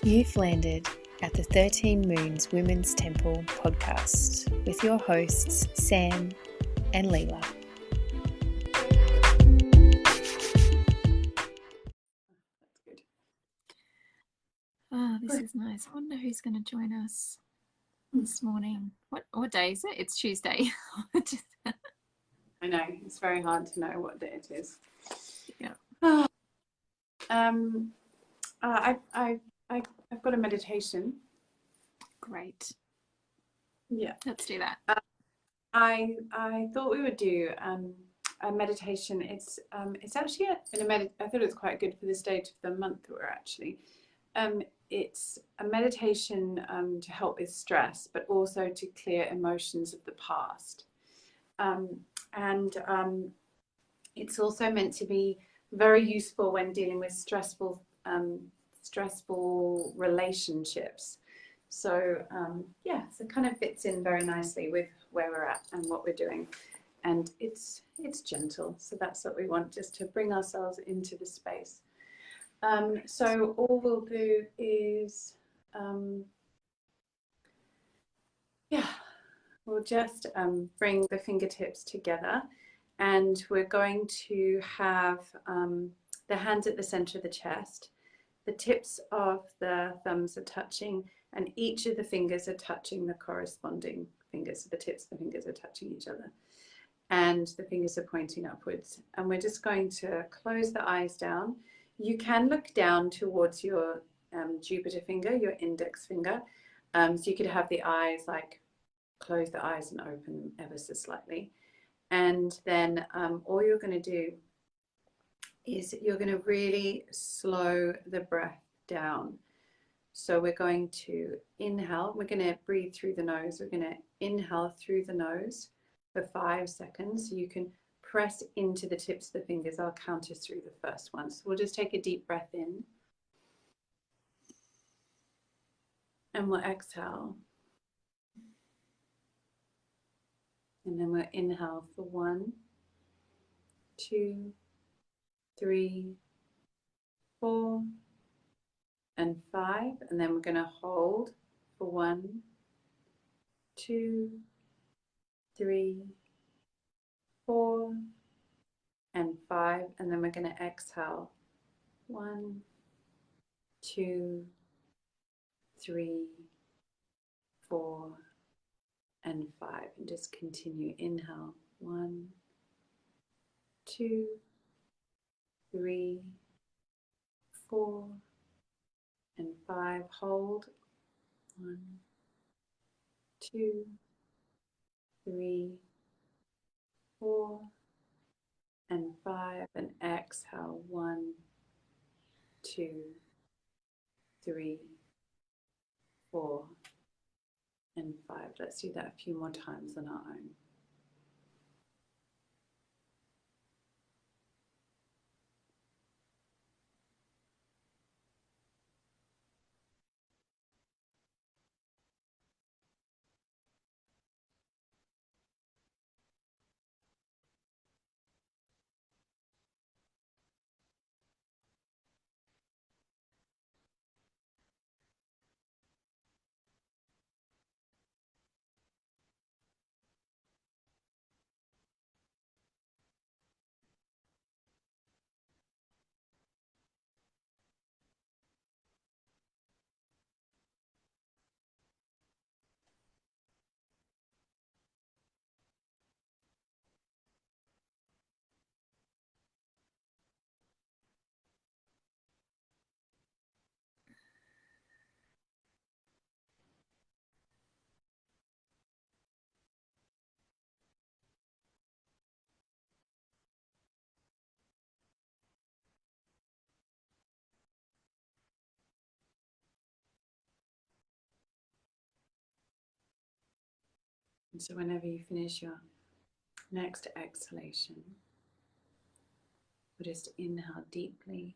You've landed at the 13 Moons Women's Temple podcast with your hosts, Sam and Leela. That's good. Oh, this is nice. I wonder who's going to join us this morning. What day is it? It's Tuesday. I know, it's very hard to know what day it is. Yeah. I've got a meditation. Great. Yeah. Let's do that. I thought we would do a meditation. It's actually I thought it was quite good for the stage of the month we're actually. It's a meditation to help with stress, but also to clear emotions of the past. It's also meant to be very useful when dealing with stressful relationships. So so it kind of fits in very nicely with where we're at and what we're doing. And it's gentle. So that's what we want, just to bring ourselves into the space. So all we'll do is, we'll just bring the fingertips together, and we're going to have the hands at the center of the chest. The tips of the thumbs are touching, and each of the fingers are touching the corresponding fingers. So the tips of the fingers are touching each other, and the fingers are pointing upwards. And we're just going to close the eyes down. You can look down towards your Jupiter finger, your index finger. So you could have the eyes like close the eyes and open them ever so slightly. And then all you're going to do is you're going to really slow the breath down. So we're going to inhale. We're going to breathe through the nose. We're going to inhale through the nose for 5 seconds. So you can press into the tips of the fingers. I'll count us through the first one. So we'll just take a deep breath in. And we'll exhale. And then we'll inhale for 1, 2, 3, 4, and 5. And then we're going to hold for 1, 2, 3, 4, and 5. And then we're going to exhale 1, 2, 3, 4, and 5. And just continue. Inhale 1, 2, 3, 4, and 5. Hold 1, 2, 3, 4, and 5. And exhale 1, 2, 3, 4, and 5. Let's do that a few more times on our own. And so whenever you finish your next exhalation, we'll just inhale deeply.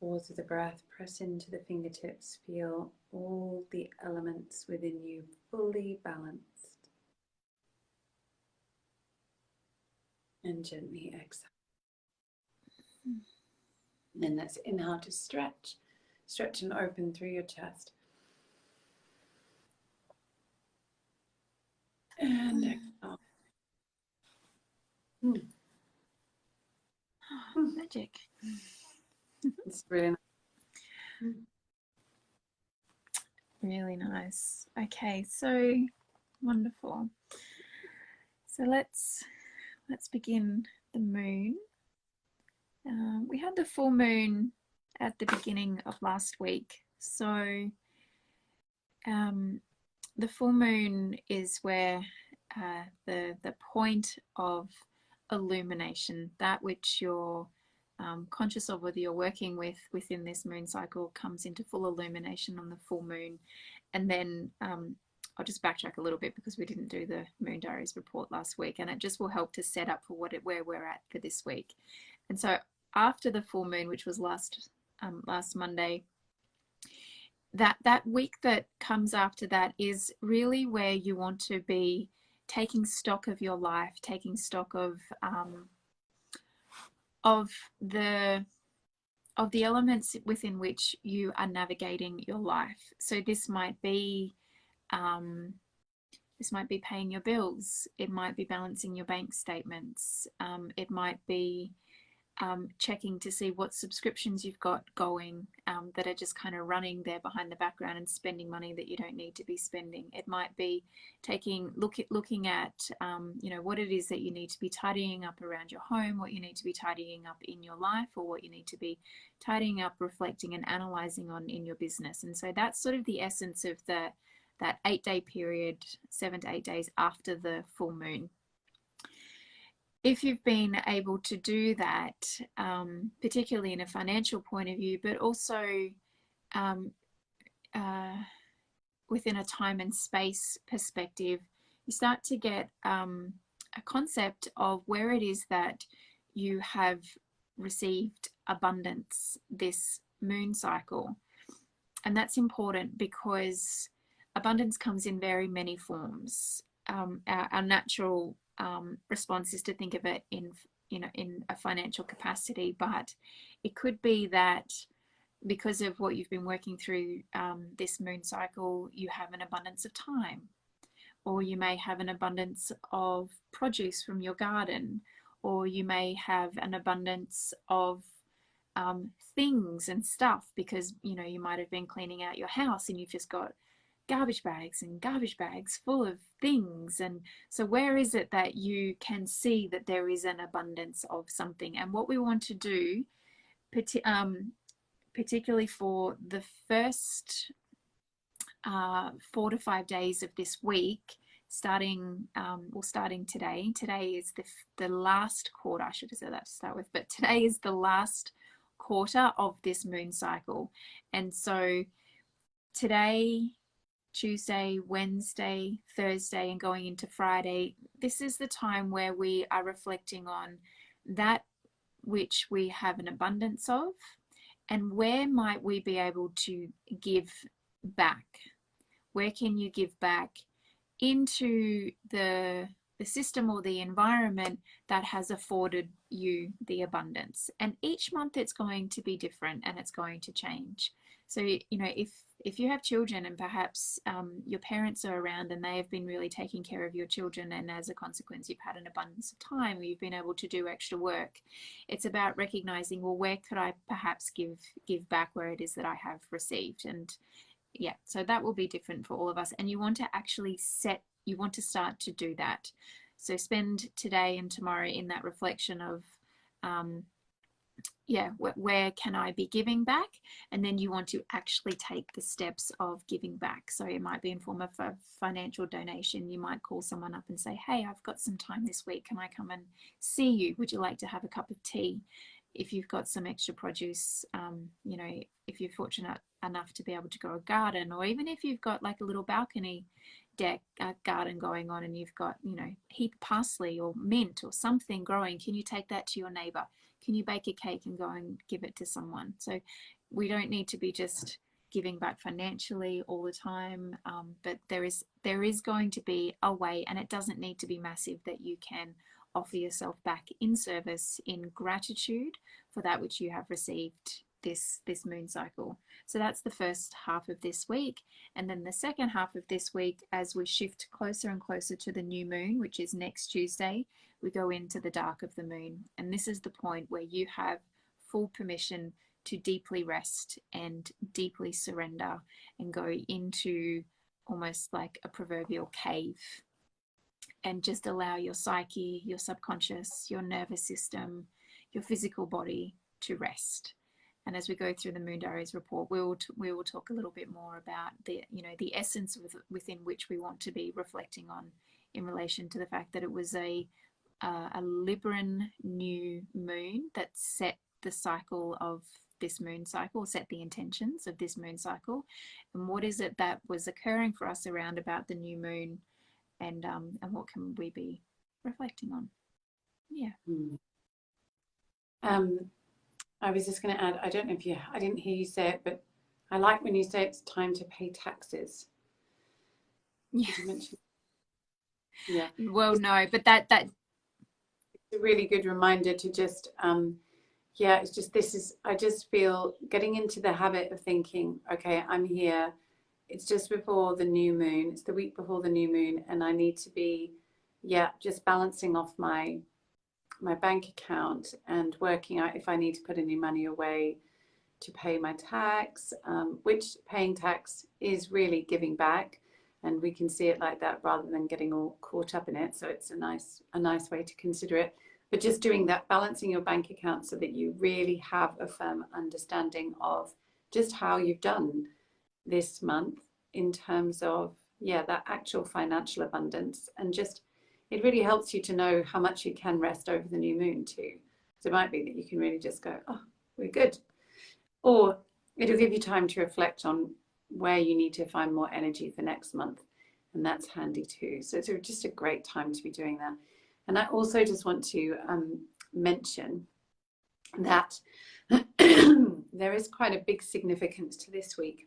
Pause with the breath, press into the fingertips, feel all the elements within you fully balanced. And gently exhale. And then let's inhale to stretch. Stretch and open through your chest. And exhale. Magic. It's really nice. Really nice. Okay, so wonderful. So let's begin the moon. We had the full moon at the beginning of last week. So the full moon is where the point of illumination, that which you're conscious of, whether you're working with within this moon cycle, comes into full illumination on the full moon. And then I'll just backtrack a little bit because we didn't do the Moon Diaries report last week, and it just will help to set up for where we're at for this week. And so after the full moon, which was last Monday, that week that comes after that is really where you want to be taking stock of your life, taking stock of the elements within which you are navigating your life. So this might be paying your bills. It might be balancing your bank statements. It might be checking to see what subscriptions you've got going that are just kind of running there behind the background and spending money that you don't need to be spending. It might be looking at what it is that you need to be tidying up around your home, what you need to be tidying up in your life, or what you need to be tidying up, reflecting and analyzing on in your business. And so that's sort of the essence of that 8-day period, 7 to 8 days after the full moon. If you've been able to do that, particularly in a financial point of view, but also within a time and space perspective, you start to get a concept of where it is that you have received abundance this moon cycle. And that's important because abundance comes in very many forms. Our natural response is to think of it in a financial capacity, but it could be that because of what you've been working through this moon cycle, you have an abundance of time, or you may have an abundance of produce from your garden, or you may have an abundance of things and stuff because you might have been cleaning out your house and you've just got garbage bags and garbage bags full of things. And so where is it that you can see that there is an abundance of something? And what we want to do, particularly for the first 4 to 5 days of this week, starting today. Today is the last quarter. I should have said that to start with, but today is the last quarter of this moon cycle. And so today, Tuesday, Wednesday, Thursday, and going into Friday, this is the time where we are reflecting on that which we have an abundance of, and where might we be able to give back? Where can you give back into the system or the environment that has afforded you the abundance? And each month it's going to be different and it's going to change. So, if you have children and perhaps your parents are around and they have been really taking care of your children, and as a consequence you've had an abundance of time, or you've been able to do extra work, it's about recognizing, well, where could I perhaps give back where it is that I have received? And yeah, so that will be different for all of us. And you want to actually start to do that. So spend today and tomorrow in that reflection of where can I be giving back? And then you want to actually take the steps of giving back. So it might be in form of a financial donation. You might call someone up and say, hey, I've got some time this week. Can I come and see you? Would you like to have a cup of tea? If you've got some extra produce, if you're fortunate enough to be able to grow a garden, or even if you've got like a little balcony deck garden going on and you've got, heap parsley or mint or something growing, can you take that to your neighbor? Can you bake a cake and go and give it to someone? So we don't need to be just giving back financially all the time, but there is going to be a way, and it doesn't need to be massive, that you can offer yourself back in service, in gratitude for that which you have received this moon cycle. So that's the first half of this week. And then the second half of this week, as we shift closer and closer to the new moon, which is next Tuesday, we go into the dark of the moon. And this is the point where you have full permission to deeply rest and deeply surrender and go into almost like a proverbial cave, and just allow your psyche, your subconscious, your nervous system, your physical body to rest. And as we go through the Moon Diaries report, we will talk a little bit more about the essence within which we want to be reflecting on, in relation to the fact that it was a Libran new moon that set the cycle of this moon cycle, set the intentions of this moon cycle, and what is it that was occurring for us around about the new moon, and what can we be reflecting on? I was just going to add, I don't know if I didn't hear you say it, but I like when you say it's time to pay taxes. Yeah. Did you mention? Yeah. Well, no, but that it's a really good reminder to just it's just I just feel getting into the habit of thinking, okay, I'm here, it's just before the new moon, it's the week before the new moon, and I need to be just balancing off my bank account and working out if I need to put any money away to pay my tax, which paying tax is really giving back, and we can see it like that rather than getting all caught up in it. So it's a nice way to consider it. But just doing that, balancing your bank account so that you really have a firm understanding of just how you've done this month in terms of that actual financial abundance, and just it really helps you to know how much you can rest over the new moon too. So it might be that you can really just go, oh, we're good. Or it'll give you time to reflect on where you need to find more energy for next month. And that's handy too. So it's just a great time to be doing that. And I also just want to mention that there is quite a big significance to this week,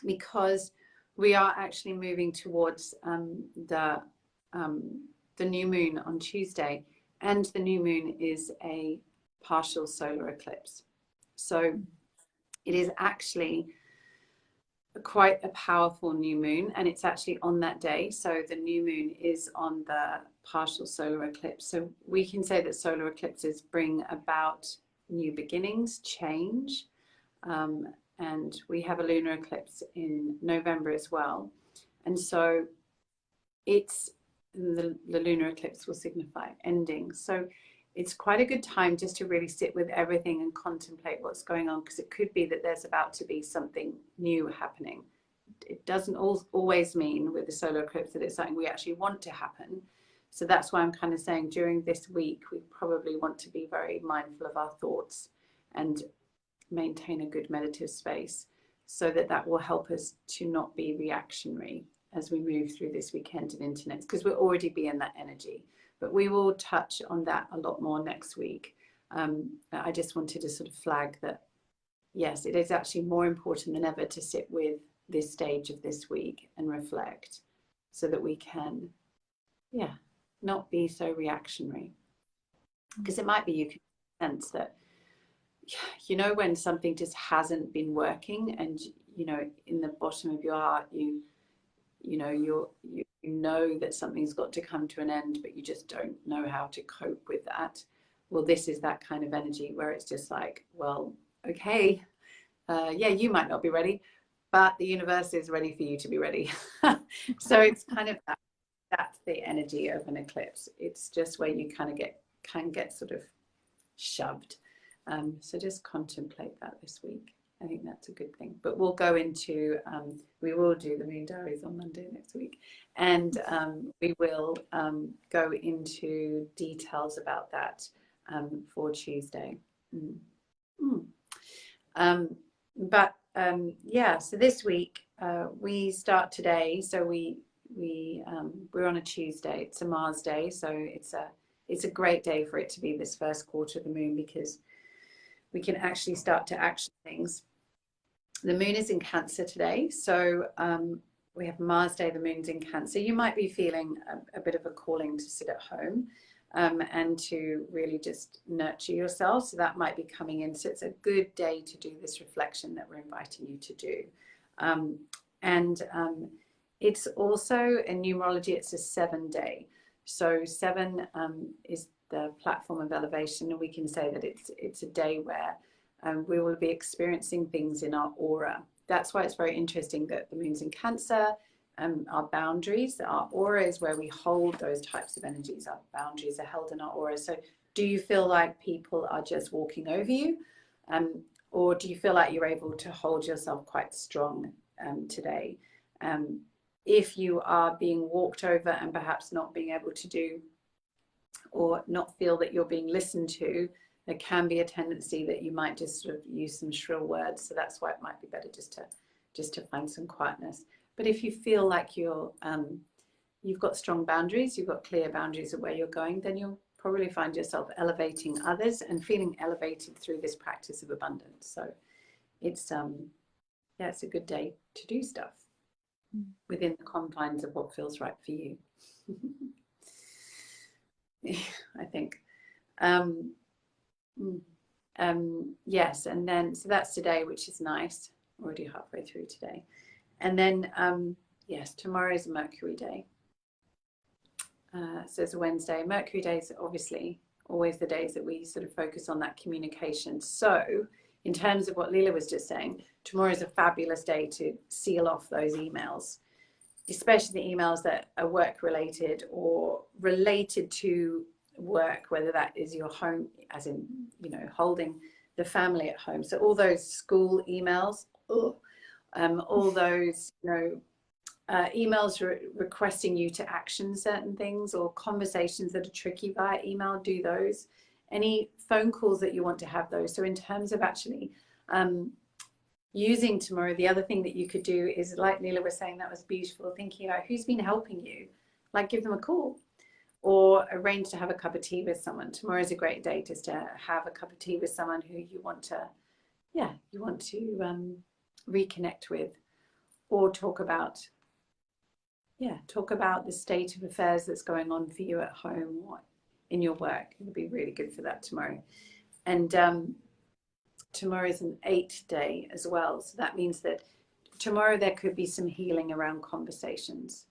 because we are actually moving towards the new moon on Tuesday, and the new moon is a partial solar eclipse. So it is actually quite a powerful new moon, and it's actually on that day. So the new moon is on the partial solar eclipse. So we can say that solar eclipses bring about new beginnings, change, and we have a lunar eclipse in November as well. And so it's the lunar eclipse will signify ending. So it's quite a good time just to really sit with everything and contemplate what's going on, because it could be that there's about to be something new happening. It doesn't always mean with the solar eclipse that it's something we actually want to happen. So that's why I'm kind of saying during this week, we probably want to be very mindful of our thoughts and maintain a good meditative space, so that will help us to not be reactionary as we move through this weekend and into next, because we'll already be in that energy. But we will touch on that a lot more next week. I just wanted to sort of flag that, yes, it is actually more important than ever to sit with this stage of this week and reflect, so that we can, not be so reactionary. Because it might be you can sense that, when something just hasn't been working, and, in the bottom of your heart, you know that something's got to come to an end, but you just don't know how to cope with that. Well, this is that kind of energy where it's just like, well, okay, you might not be ready, but the universe is ready for you to be ready. So it's kind of that's the energy of an eclipse. It's just where you kind of can get sort of shoved. So just contemplate that this week. I think that's a good thing. But we'll go into, we will do the Moon Diaries on Monday next week. And we will go into details about that for Tuesday. So this week we start today. So we're on a Tuesday. It's a Mars day. So it's a great day for it to be this first quarter of the moon, because we can actually start to action things. The moon is in Cancer today, so we have Mars day, the moon's in Cancer. You might be feeling a bit of a calling to sit at home. and to really just nurture yourself. So that might be coming in. So it's a good day to do this reflection that we're inviting you to do. And it's also in numerology, it's a 7-day. So 7 is the platform of elevation, and we can say that it's a day where we will be experiencing things in our aura. That's why it's very interesting that the moon's in Cancer. Our boundaries, our aura is where we hold those types of energies. Our boundaries are held in our aura. So do you feel like people are just walking over you? Or do you feel like you're able to hold yourself quite strong today? If you are being walked over and perhaps not being able to do, or not feel that you're being listened to, there can be a tendency that you might just sort of use some shrill words. So that's why it might be better just to find some quietness. But if you feel like you've got strong boundaries, you've got clear boundaries of where you're going, then you'll probably find yourself elevating others and feeling elevated through this practice of abundance. So it's it's a good day to do stuff within the confines of what feels right for you. I think. Yes, and then so that's today, which is nice. Already halfway through today. And then, yes, tomorrow is a Mercury day. So it's a Wednesday. Mercury days are obviously always the days that we sort of focus on that communication. So in terms of what Leela was just saying, tomorrow is a fabulous day to seal off those emails, especially the emails that are work related or related to work, whether that is your home, as in, you know, holding the family at home. So all those school emails, all those, you know, emails requesting you to action certain things, or conversations that are tricky via email, do those. Any phone calls that you want to have, those. So in terms of actually using tomorrow, the other thing that you could do is, like Neela was saying, that was beautiful, thinking about who's been helping you, like give them a call or arrange to have a cup of tea with someone. Tomorrow is a great day just to have a cup of tea with someone who you want to reconnect with, or talk about the state of affairs that's going on for you at home or in your work. It'll be really good for that tomorrow. And tomorrow is an 8-day as well. So that means that tomorrow there could be some healing around conversations.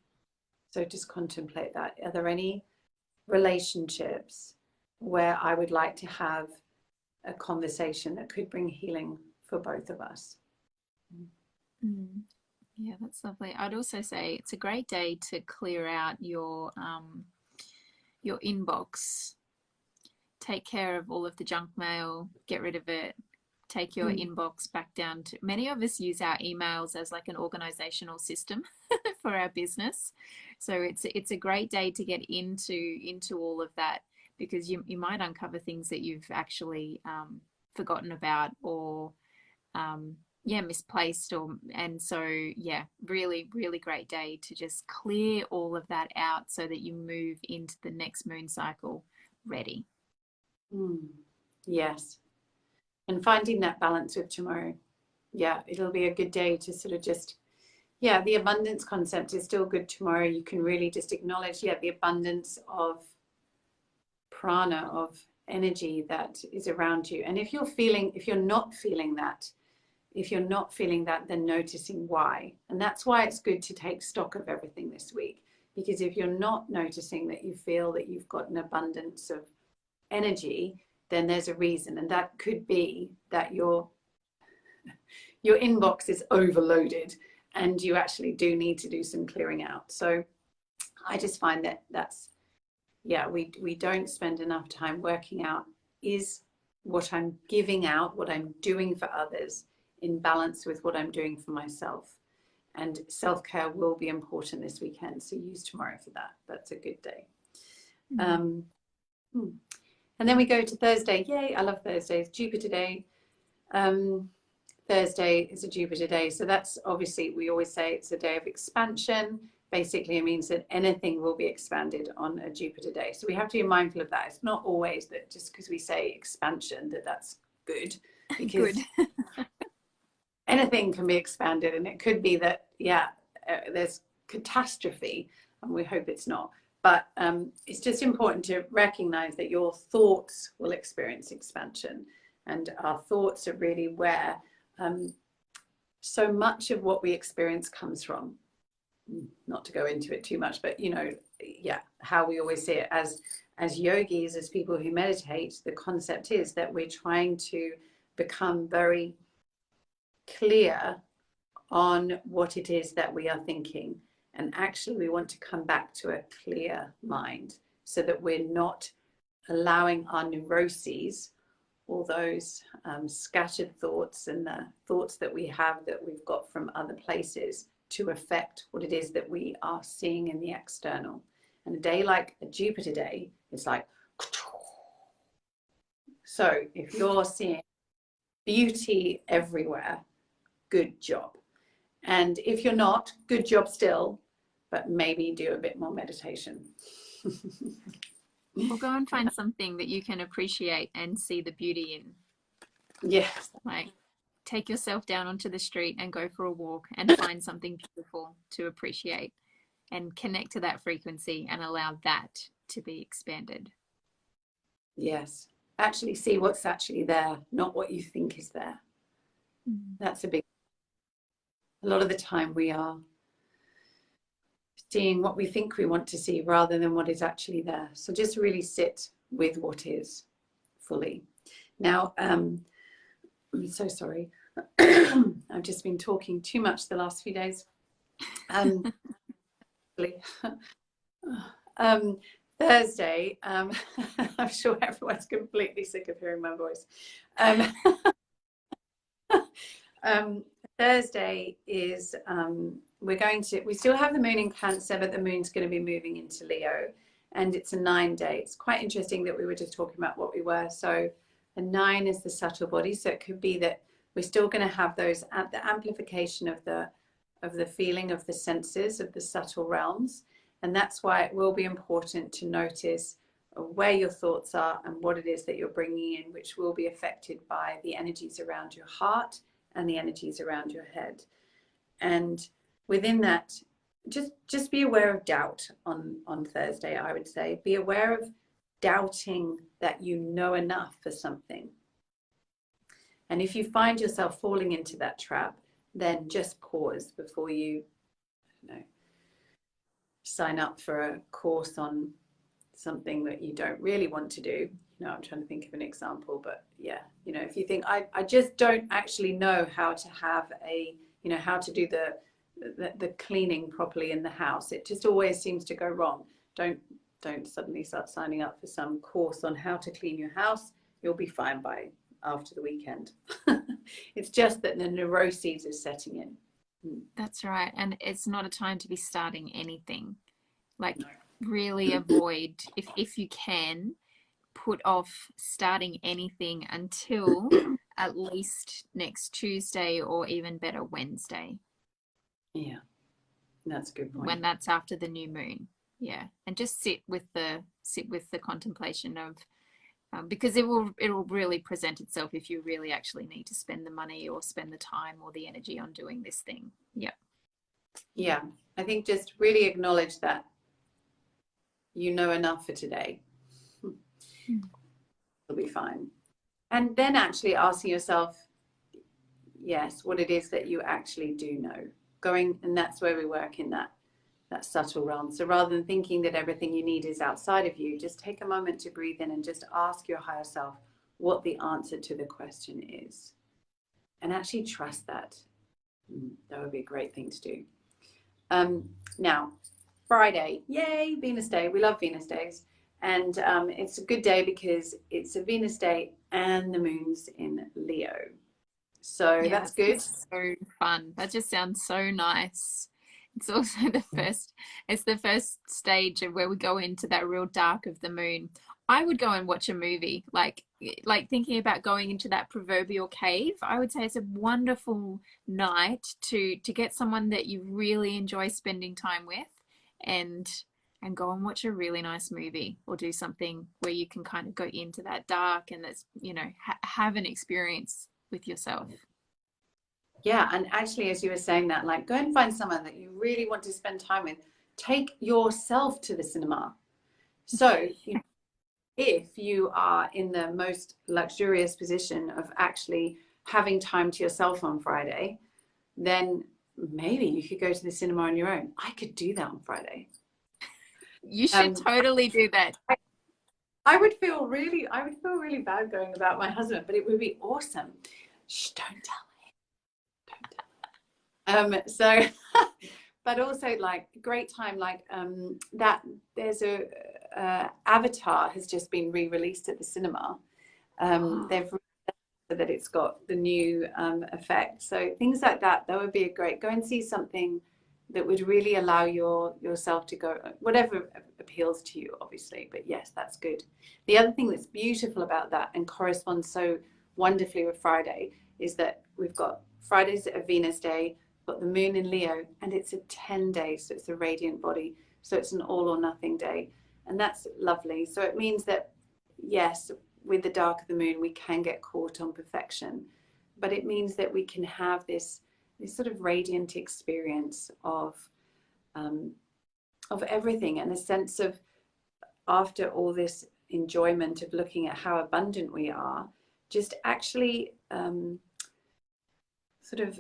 So just contemplate that. Are there any relationships where I would like to have a conversation that could bring healing for both of us? Yeah, that's lovely. I'd also say it's a great day to clear out your inbox. Take care of all of the junk mail, get rid of it, take your inbox back down to, many of us use our emails as like an organizational system for our business. So it's a great day to get into all of that, because you might uncover things that you've actually forgotten about, or misplaced, and so really, really great day to just clear all of that out so that you move into the next moon cycle ready. Yes, and finding that balance with tomorrow. It'll be a good day to sort of just the abundance concept is still good tomorrow. You can really just acknowledge the abundance of prana, of energy that is around you. And if you're not feeling that, then noticing why. And that's why it's good to take stock of everything this week, because if you're not noticing that you feel that you've got an abundance of energy, then there's a reason. And that could be that your inbox is overloaded and you actually do need to do some clearing out. So I just find that's we don't spend enough time working out, is what I'm giving out, what I'm doing for others, in balance with what I'm doing for myself. And self-care will be important this weekend, so use tomorrow for that. That's a good day. And then we go to Thursday. Yay, I love Thursdays. Jupiter day. Thursday is a Jupiter day, so that's obviously, we always say it's a day of expansion. Basically it means that anything will be expanded on a Jupiter day, so we have to be mindful of that. It's not always that just because we say expansion that's good, because anything can be expanded, and it could be that there's catastrophe, and we hope it's not, But it's just important to recognize that your thoughts will experience expansion, and our thoughts are really where so much of what we experience comes from. Not to go into it too much, but you know, yeah, how we always see it as yogis, as people who meditate, the concept is that we're trying to become very clear on what it is that we are thinking. And actually, we want to come back to a clear mind so that we're not allowing our neuroses, all those scattered thoughts and the thoughts that we have that we've got from other places, to affect what it is that we are seeing in the external. And a day like a Jupiter day, it's like, so if you're seeing beauty everywhere, good job. And if you're not, good job still, but maybe do a bit more meditation. Or go and find something that you can appreciate and see the beauty in. Yes. Like, take yourself down onto the street and go for a walk and find something beautiful to appreciate, and connect to that frequency and allow that to be expanded. Yes. Actually see what's actually there, not what you think is there. That's a lot of the time we are seeing what we think we want to see rather than what is actually there. So just really sit with what is fully. Now, I'm so sorry. I've just been talking too much the last few days. Thursday, I'm sure everyone's completely sick of hearing my voice. Thursday is, we still have the moon in Cancer, but the moon's going to be moving into Leo, and it's a 9-day. It's quite interesting that we were just talking about what we were. So a 9 is the subtle body. So it could be that we're still going to have those at the amplification of the feeling of the senses, of the subtle realms. And that's why it will be important to notice where your thoughts are and what it is that you're bringing in, which will be affected by the energies around your heart and the energies around your head. And within that, just be aware of doubt on Thursday, I would say. Be aware of doubting that you know enough for something. And if you find yourself falling into that trap, then just pause before you, sign up for a course on something that you don't really want to do. I'm trying to think of an example, but yeah, if you think I just don't actually know how to have how to do the cleaning properly in the house, it just always seems to go wrong. Don't suddenly start signing up for some course on how to clean your house. You'll be fine by after the weekend. It's just that the neuroses is setting in. That's right. And it's not a time to be starting anything. Like, really avoid, if you can, put off starting anything until at least next Tuesday, or even better, Wednesday. Yeah, that's a good point. When that's after the new moon. Yeah. And just sit with the contemplation of, because it will really present itself if you really actually need to spend the money or spend the time or the energy on doing this thing. Yeah, I think just really acknowledge that you know enough for today. It'll be fine. And then actually asking yourself, yes, what it is that you actually do know. And that's where we work in that subtle realm. So rather than thinking that everything you need is outside of you, just take a moment to breathe in and just ask your higher self what the answer to the question is. And actually trust that. That would be a great thing to do. Now, Friday, yay, Venus Day. We love Venus days. And it's a good day because it's a Venus day and the moon's in Leo. So yeah, that's good. So fun. That just sounds so nice. It's also the first stage of where we go into that real dark of the moon. I would go and watch a movie, like thinking about going into that proverbial cave. I would say it's a wonderful night to get someone that you really enjoy spending time with, and go and watch a really nice movie, or do something where you can kind of go into that dark and that's, have an experience with yourself. Yeah, and actually, as you were saying that, like, go and find someone that you really want to spend time with. take yourself to the cinema. So if you are in the most luxurious position of actually having time to yourself on Friday, then maybe you could go to the cinema on your own. I could do that on Friday. You should totally do that. I would feel really bad going about my husband, but it would be awesome. Shh, don't tell him. So, but also like great time, like that. There's a Avatar has just been re-released at the cinema. They've so that it's got the new effect. So things like that would be a great. Go and see something that would really allow yourself to go, whatever appeals to you, obviously. But yes, that's good. The other thing that's beautiful about that and corresponds so wonderfully with Friday is that we've got Friday's a Venus day, got the moon in Leo, and it's a 10-day, so it's a radiant body. So it's an all or nothing day. And that's lovely. So it means that, yes, with the dark of the moon, we can get caught on perfection, but it means that we can have this sort of radiant experience of everything, and a sense of, after all this enjoyment of looking at how abundant we are, just actually sort of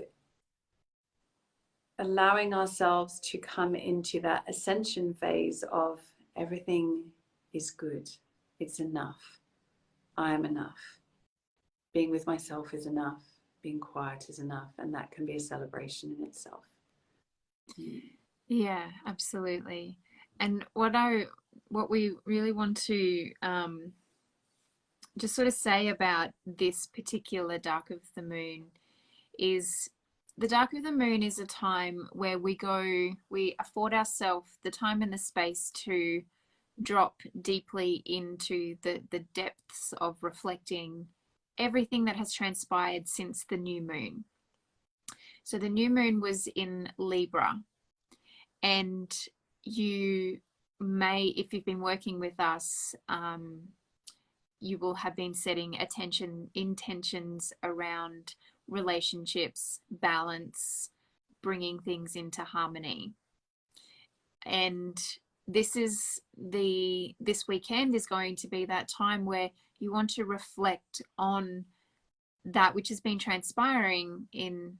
allowing ourselves to come into that ascension phase of everything is good, it's enough, I am enough, being with myself is enough, being quiet is enough, and that can be a celebration in itself. Yeah, absolutely. And what we really want to just sort of say about this particular dark of the moon is the dark of the moon is a time where we afford ourselves the time and the space to drop deeply into the depths of reflecting everything that has transpired since the new moon. So the new moon was in Libra, and you may, if you've been working with us, you will have been setting intentions around relationships, balance, bringing things into harmony. And this weekend is going to be that time where you want to reflect on that which has been transpiring in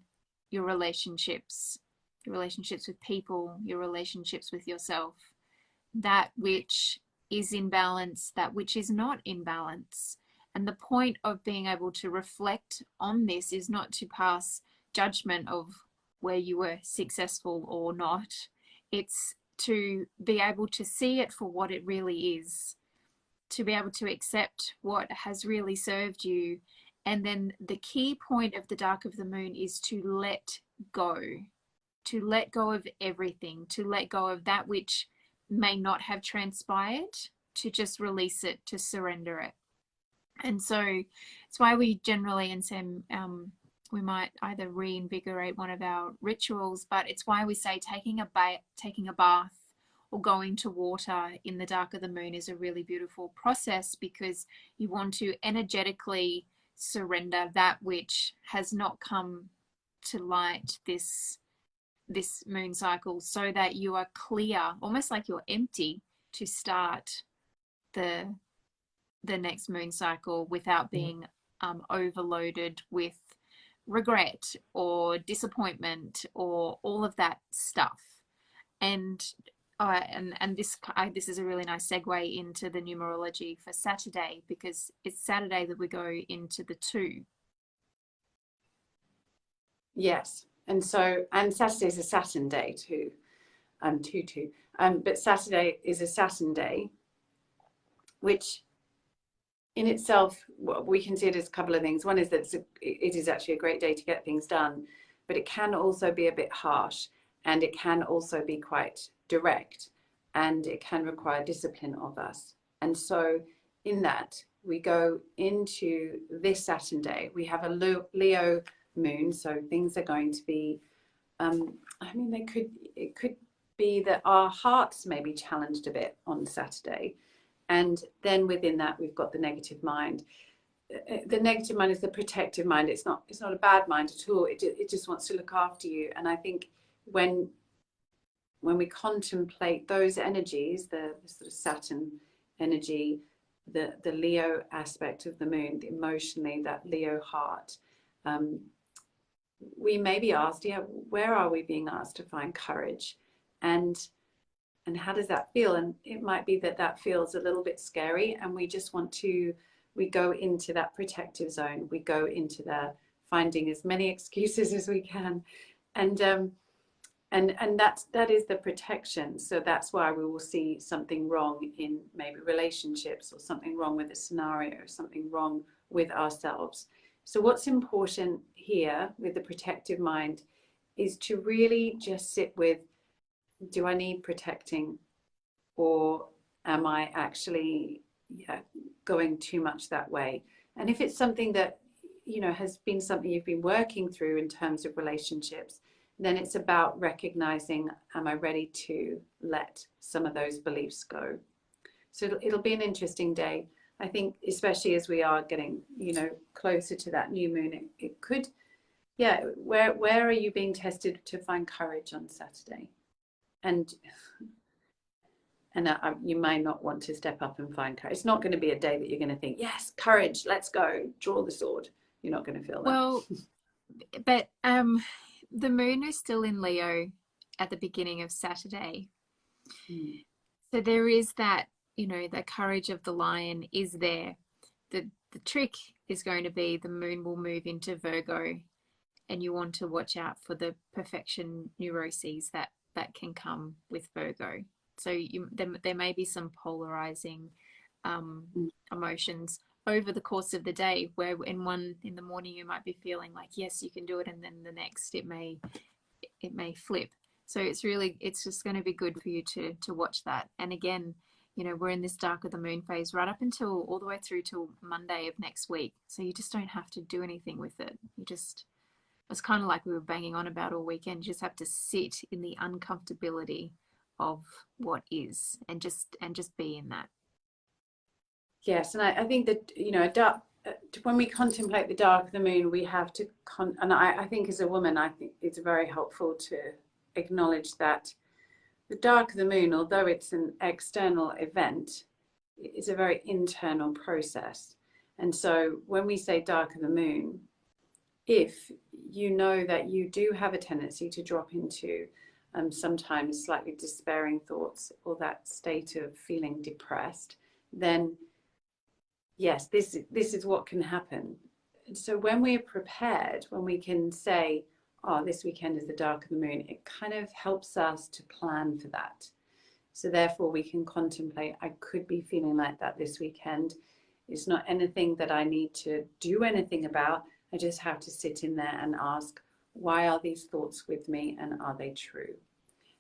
your relationships with people, your relationships with yourself, that which is in balance, that which is not in balance. And the point of being able to reflect on this is not to pass judgment of where you were successful or not. It's to be able to see it for what it really is, to be able to accept what has really served you. And then the key point of the dark of the moon is to let go of everything, to let go of that which may not have transpired, to just release it, to surrender it. And so it's why we generally, and Sam, we might either reinvigorate one of our rituals, but it's why we say taking a bath or going to water in the dark of the moon is a really beautiful process, because you want to energetically surrender that which has not come to light this moon cycle, so that you are clear, almost like you're empty, to start the next moon cycle without being overloaded with regret or disappointment or all of that stuff. And this is a really nice segue into the numerology for Saturday, because it's Saturday that we go into the 2. Yes. And Saturday is a Saturn day too, 2. But Saturday is a Saturn day, which in itself, we can see it as a couple of things. One is that it is actually a great day to get things done, but it can also be a bit harsh, and it can also be quite direct, and it can require discipline of us. And so in that, we go into this Saturn day. We have a Leo moon, so things are going to be it could be that our hearts may be challenged a bit on Saturday, and then within that we've got the negative mind. The negative mind is the protective mind. It's not a bad mind at all. It just wants to look after you. And I think when when we contemplate those energies, the sort of Saturn energy, the Leo aspect of the moon, emotionally, that Leo heart, we may be asked, yeah, where are we being asked to find courage? And how does that feel? And it might be that that feels a little bit scary, and we just want to, we go into that protective zone. We go into the finding as many excuses as we can. And that is the protection. So that's why we will see something wrong in maybe relationships, or something wrong with a scenario, or something wrong with ourselves. So what's important here with the protective mind is to really just sit with, do I need protecting, or am I actually going too much that way? And if it's something that, you know, has been something you've been working through in terms of relationships, then it's about recognizing, am I ready to let some of those beliefs go? So it'll be an interesting day. I think, especially as we are getting, you know, closer to that new moon, it could, yeah, where are you being tested to find courage on Saturday? And you may not want to step up and find courage. It's not going to be a day that you're going to think, yes, courage, let's go, draw the sword. You're not going to feel that. Well, but the moon is still in Leo at the beginning of Saturday. So there is that, you know, the courage of the lion is there. The trick is going to be the moon will move into Virgo, and you want to watch out for the perfection neuroses that can come with Virgo. So there may be some polarizing emotions over the course of the day, where in the morning you might be feeling like, yes, you can do it, and then the next it may flip. So it's just going to be good for you to watch that. And again, you know, we're in this dark of the moon phase right up until all the way through till Monday of next week. So you just don't have to do anything with it. It's kind of like we were banging on about all weekend. You just have to sit in the uncomfortability of what is, and just be in that. Yes, and I think that, you know, when we contemplate the dark of the moon, we have to, and I think as a woman, I think it's very helpful to acknowledge that the dark of the moon, although it's an external event, it's a very internal process. And so when we say dark of the moon, if you know that you do have a tendency to drop into sometimes slightly despairing thoughts, or that state of feeling depressed, then yes, this is what can happen. And so when we're prepared, when we can say, oh, this weekend is the dark of the moon, it kind of helps us to plan for that. So therefore we can contemplate, I could be feeling like that this weekend. It's not anything that I need to do anything about. I just have to sit in there and ask, why are these thoughts with me, and are they true?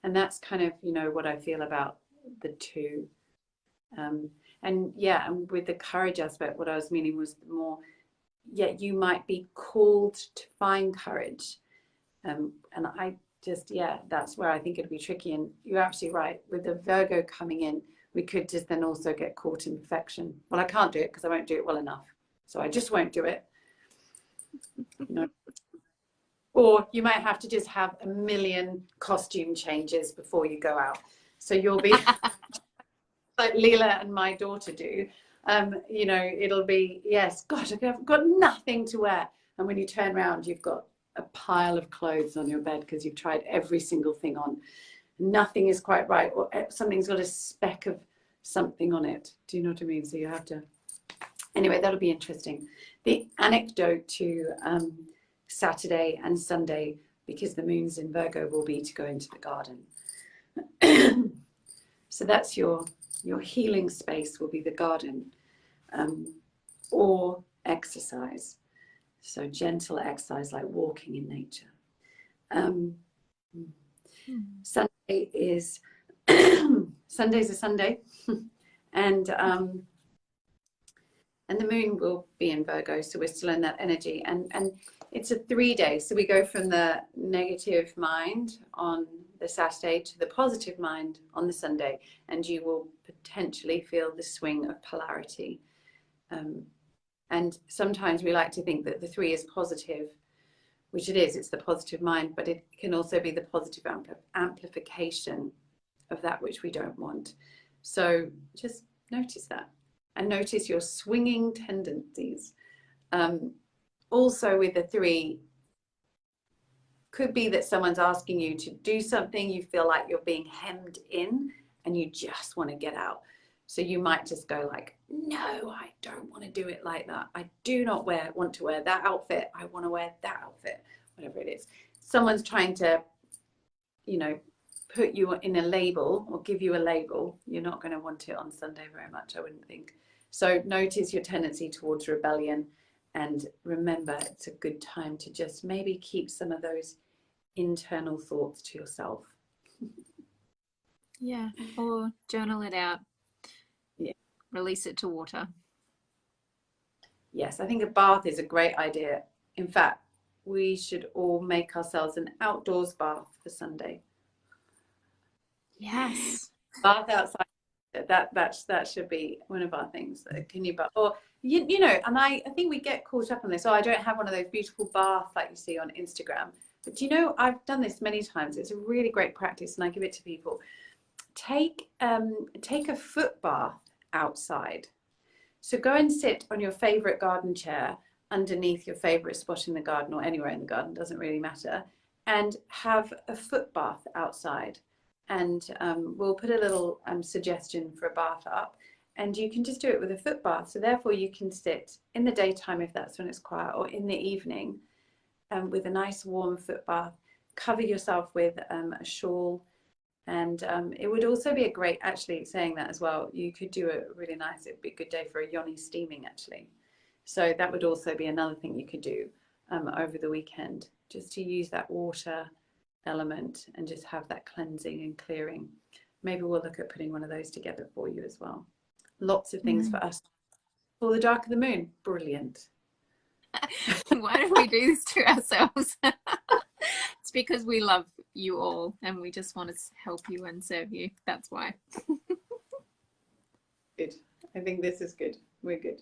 And that's kind of, you know, what I feel about the two. And yeah, and with the courage aspect, what I was meaning was more, you might be called to find courage. And I just, that's where I think it'd be tricky. And you're absolutely right. With the Virgo coming in, we could just then also get caught in perfection. Well, I can't do it because I won't do it well enough. So I just won't do it. You know? Or you might have to just have a million costume changes before you go out. So you'll be like Leela and my daughter do. You know, it'll be, yes, gosh, I've got nothing to wear. And when you turn around, you've got a pile of clothes on your bed because you've tried every single thing on. Nothing is quite right, or something's got a speck of something on it. Do you know what I mean? So you have to, anyway, that'll be interesting. The anecdote to Saturday and Sunday, because the moon's in Virgo, will be to go into the garden. So that's your healing space, will be the garden, or exercise. So gentle exercise like walking in nature. Sunday is Sunday's a Sunday, and the moon will be in Virgo, so we're still in that energy, and it's a 3 day. So we go from the negative mind on the Saturday to the positive mind on the Sunday, and you will potentially feel the swing of polarity. And sometimes we like to think that the 3 is positive, which it is, it's the positive mind, but it can also be the positive amplification of that which we don't want. So just notice that, and notice your swinging tendencies. Also with the 3, could be that someone's asking you to do something, you feel like you're being hemmed in and you just want to get out. So you might just go like, no, I don't want to do it like that. I do not want to wear that outfit. I want to wear that outfit, whatever it is. Someone's trying to, you know, put you in a label or give you a label. You're not going to want it on Sunday very much, I wouldn't think. So notice your tendency towards rebellion, and remember it's a good time to just maybe keep some of those internal thoughts to yourself. Yeah, or journal it out. Yeah. Release it to water. Yes, I think a bath is a great idea. In fact, we should all make ourselves an outdoors bath for Sunday. Yes. Bath outside. That should be one of our things. Can you bath? Or you know, and I think we get caught up on this. Oh, I don't have one of those beautiful baths like you see on Instagram. But you know, I've done this many times. It's a really great practice, and I give it to people. Take a foot bath outside. So go and sit on your favorite garden chair underneath your favorite spot in the garden, or anywhere in the garden, doesn't really matter, and have a foot bath outside. And we'll put a little suggestion for a bath up, and you can just do it with a foot bath. So therefore you can sit in the daytime if that's when it's quiet, or in the evening with a nice warm foot bath. Cover yourself with a shawl. And it would also be a great, actually saying that as well, you could do a really nice, it'd be a good day for a yoni steaming actually. So that would also be another thing you could do over the weekend, just to use that water element and just have that cleansing and clearing. Maybe we'll look at putting one of those together for you as well. Lots of things for us. For the dark of the moon, brilliant. Why do we do this to ourselves? It's because we love you all and we just want to help you and serve you. That's why. Good. I think this is good. We're good.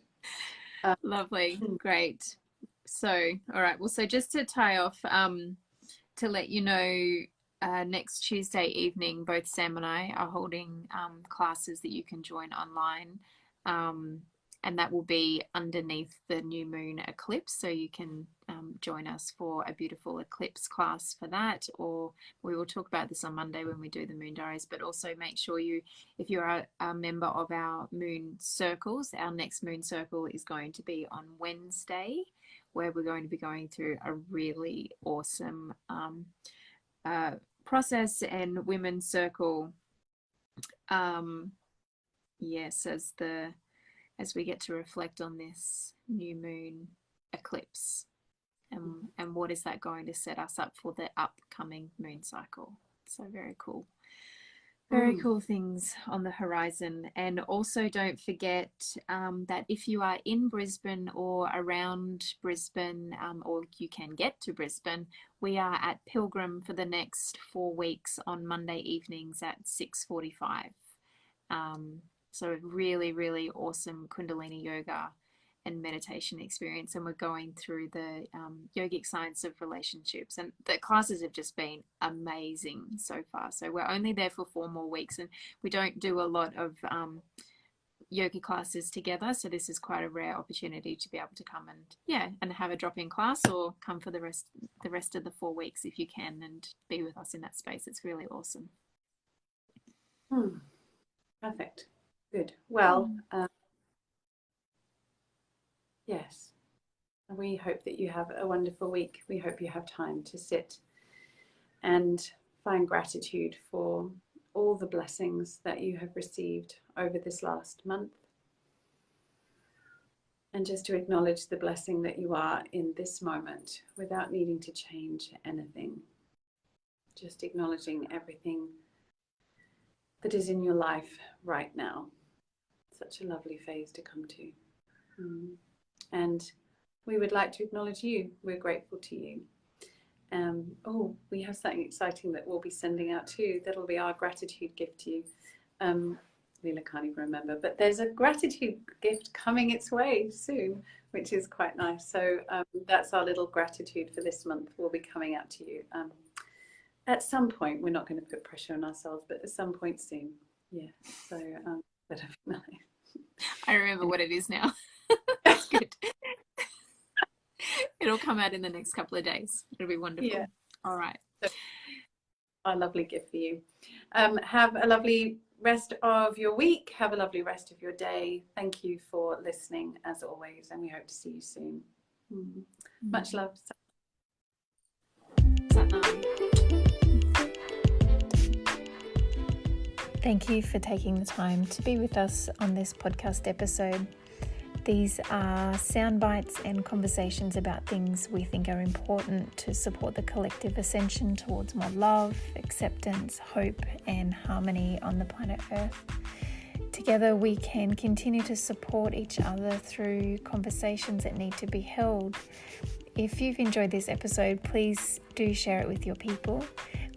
Lovely. Great. So, all right. Well, so just to tie off, to let you know, next Tuesday evening, both Sam and I are holding classes that you can join online. And that will be underneath the new moon eclipse. So you can join us for a beautiful eclipse class for that, or we will talk about this on Monday when we do the moon diaries. But also make sure if you're a member of our moon circles, our next moon circle is going to be on Wednesday, where we're going to be going through a really awesome process and women's circle. Yes, as we get to reflect on this new moon eclipse, and what is that going to set us up for the upcoming moon cycle. So very cool. Very cool things on the horizon. And also don't forget that if you are in Brisbane or around Brisbane, or you can get to Brisbane, we are at Pilgrim for the next 4 weeks on Monday evenings at 6:45. So really, really awesome Kundalini yoga and meditation experience. And we're going through the yogic science of relationships. And the classes have just been amazing so far. So we're only there for 4 more weeks, and we don't do a lot of yoga classes together. So this is quite a rare opportunity to be able to come and have a drop-in class, or come for the rest of the 4 weeks if you can, and be with us in that space. It's really awesome. Perfect. Good. Well, yes, we hope that you have a wonderful week. We hope you have time to sit and find gratitude for all the blessings that you have received over this last month, and just to acknowledge the blessing that you are in this moment without needing to change anything. Just acknowledging everything that is in your life right now. Such a lovely phase to come to. And we would like to acknowledge you. We're grateful to you. We have something exciting that we'll be sending out too. That'll be our gratitude gift to you. Leela can't even remember, but there's a gratitude gift coming its way soon, which is quite nice. So that's our little gratitude for this month. Will be coming out to you at some point. We're not going to put pressure on ourselves, but at some point soon. Yeah. So that'll be nice. I remember what it is now. That's good. It'll come out in the next couple of days. It'll be wonderful. Yeah. All right. So, our lovely gift for you. Have a lovely rest of your week. Have a lovely rest of your day. Thank you for listening as always, and we hope to see you soon. Much love. Thank you for taking the time to be with us on this podcast episode. These are sound bites and conversations about things we think are important to support the collective ascension towards more love, acceptance, hope, and harmony on the planet Earth. Together we can continue to support each other through conversations that need to be held. If you've enjoyed this episode, please do share it with your people.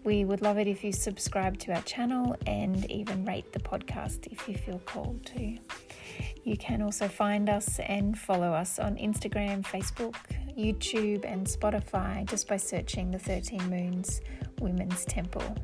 We would love it if you subscribe to our channel and even rate the podcast if you feel called to. You can also find us and follow us on Instagram, Facebook, YouTube and Spotify just by searching the 13 Moons Women's Temple.